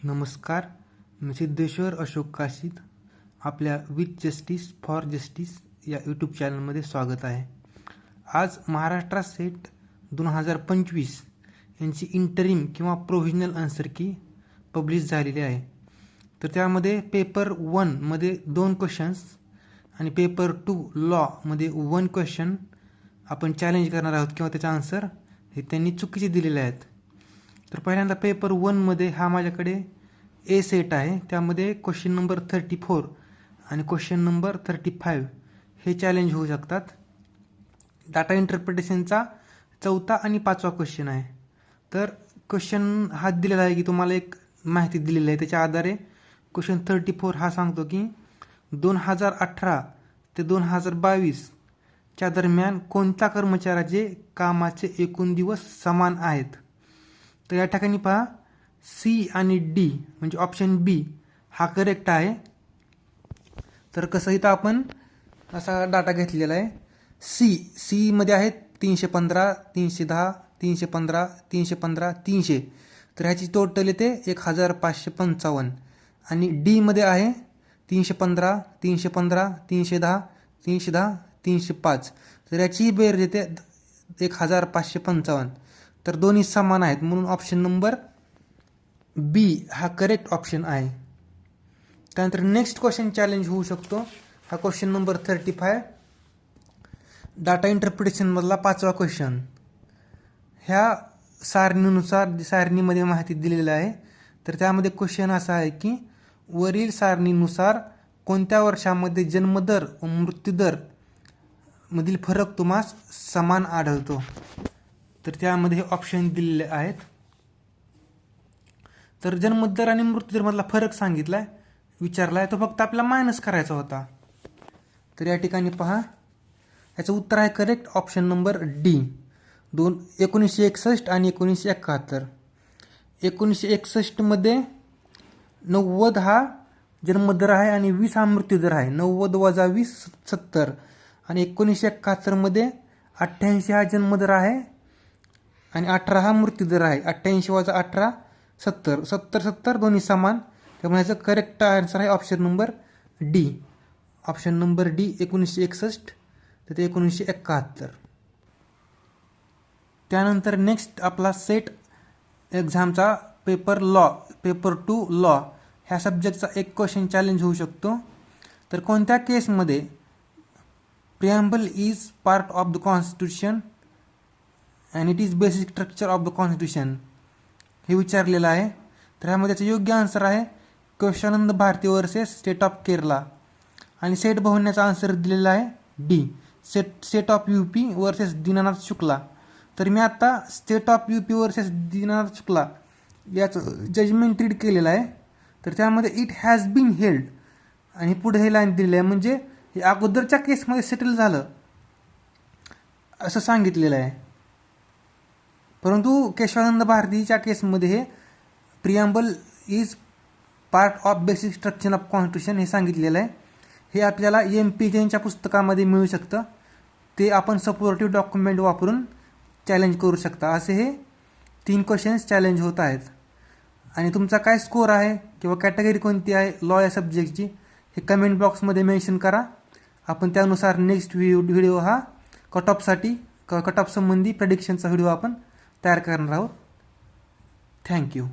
नमस्कार, मी सिद्धेश्वर अशोक काशीद. आपल्या with justice for justice या यूट्यूब चॅनलमध्ये स्वागत आहे. आज महाराष्ट्र सेट 2025 यांची इंटरिम किंवा प्रोव्हिजनल आन्सर की पब्लिश झालेली आहे. तर त्यामध्ये पेपर 1 मध्ये 2 क्वेश्चन्स आणि पेपर 2 लॉ मध्ये 1 क्वेश्चन आपण चॅलेंज करणार आहोत किंवा त्याचा आन्सर हे त्यांनी चुकीचे दिलेले आहेत. तर पहिल्यांदा पेपर 1 मध्ये हा माझ्याकडे ए सेट आहे. त्यामध्ये क्वेश्चन नंबर 34 आणि क्वेश्चन नंबर 35 हे चॅलेंज होऊ शकतात. डाटा इंटरप्रिटेशनचा 4था आणि 5वा क्वेश्चन आहे. तर क्वेश्चन हा दिलेला आहे की तुम्हाला एक माहिती दिलेली आहे, त्याच्या आधारे क्वेश्चन 34 हा सांगतो की 2018 ते 2022 च्या दरम्यान कोणत्या कर्मचाऱ्याचे कामाचे एकूण दिवस समान आहेत. तर या ठिकाणी पहा, सी आणि डी म्हणजे ऑप्शन बी हा करेक्ट आहे. तर कसं इथं आपण असा डाटा घेतलेला आहे. सी मध्ये आहेत 315, 310, 315, 315, 300. तर ह्याची टोटल येते 1555. आणि डी मध्ये आहे 315, 315, 310, 310, 305. तर याची बेरीज येते 1555. तर दोन्ही समान आहेत, म्हणून ऑप्शन नंबर बी हा करेक्ट ऑप्शन आहे. त्यानंतर नेक्स्ट क्वेश्चन चॅलेंज होऊ शकतो. हा क्वेश्चन नंबर 35 डाटा इंटरप्रिटेशन मधला 5वा क्वेश्चन. ह्या सारणीनुसार सारणीमध्ये माहिती दिलेली आहे. तर त्यामध्ये क्वेश्चन असा आहे की वरील सारणीनुसार कोणत्या वर्षामध्ये जन्मदर व मृत्यूदर मधील फरक तुम्हास समान आढळतो. तर त्यामध्ये ऑप्शन दिलेले आहेत. तर जन्मदर आणि मृत्यूदर मधला फरक सांगितलाय, विचारलाय, तो फक्त आपल्याला मायनस करायचा होता. तर या ठिकाणी पहा, याचं उत्तर आहे करेक्ट ऑप्शन नंबर डी. 1961 आणि 1971. 1961 मध्ये 90 हा जन्मदर आहे आणि 20 हा मृत्यूदर आहे. 90 वजा 20 70. आणि 1971 मध्ये 88 हा जन्मदर आहे आणि 18 हा मृत्यूदर आहे. 88 वजा 18 70. 70 70 दोन्ही समान. त्यामुळे याचं करेक्ट आन्सर आहे option number D. Option number D 1961 तर ते 1971. त्यानंतर नेक्स्ट आपला सेट एक्झामचा पेपर लॉ, पेपर 2 लॉ ह्या सब्जेक्टचा एक क्वेश्चन चॅलेंज होऊ शकतो. तर कोणत्या केसमध्ये preamble is part of the constitution and it is basic structure of the constitution हे विचारलेलं आहे. तर ह्यामध्ये त्याचं योग्य आन्सर आहे Keshavananda Bharati versus state of Kerala. आणि सेट बहुण्याचा आन्सर दिलेला आहे D, state of UP versus Dinanath Shukla. तर मी आता state of UP versus Dinanath Shukla याचं जजमेंट रीड केलेलं आहे. तर त्यामध्ये इट हॅज बीन हेल्ड आणि पुढे हे लाईन दिलेली आहे, म्हणजे हे अगोदरच्या केसमध्ये सेटल झालं असं सांगितलेलं आहे. परंतु केशवानंद भारतीच्या केसमध्ये हे preamble is part of basic structure of constitution हे सांगितलेलं आहे. हे आपल्याला MP जैनच्या पुस्तकामध्ये मिळू शकतं. ते आपण सपोर्टिव्ह डॉक्युमेंट वापरून चॅलेंज करू शकता. असे हे 3 क्वेश्चन्स चॅलेंज होत आहेत. आणि तुमचा काय स्कोअर आहे किंवा कॅटेगरी कोणती आहे लॉ या सब्जेक्टची हे कमेंट बॉक्समध्ये मेन्शन करा. आपण त्यानुसार नेक्स्ट व्हिडिओ हा कट ऑफ संबंधी प्रेडिक्शनचा व्हिडिओ आपण तयार करणार आहोत. थँक्यू.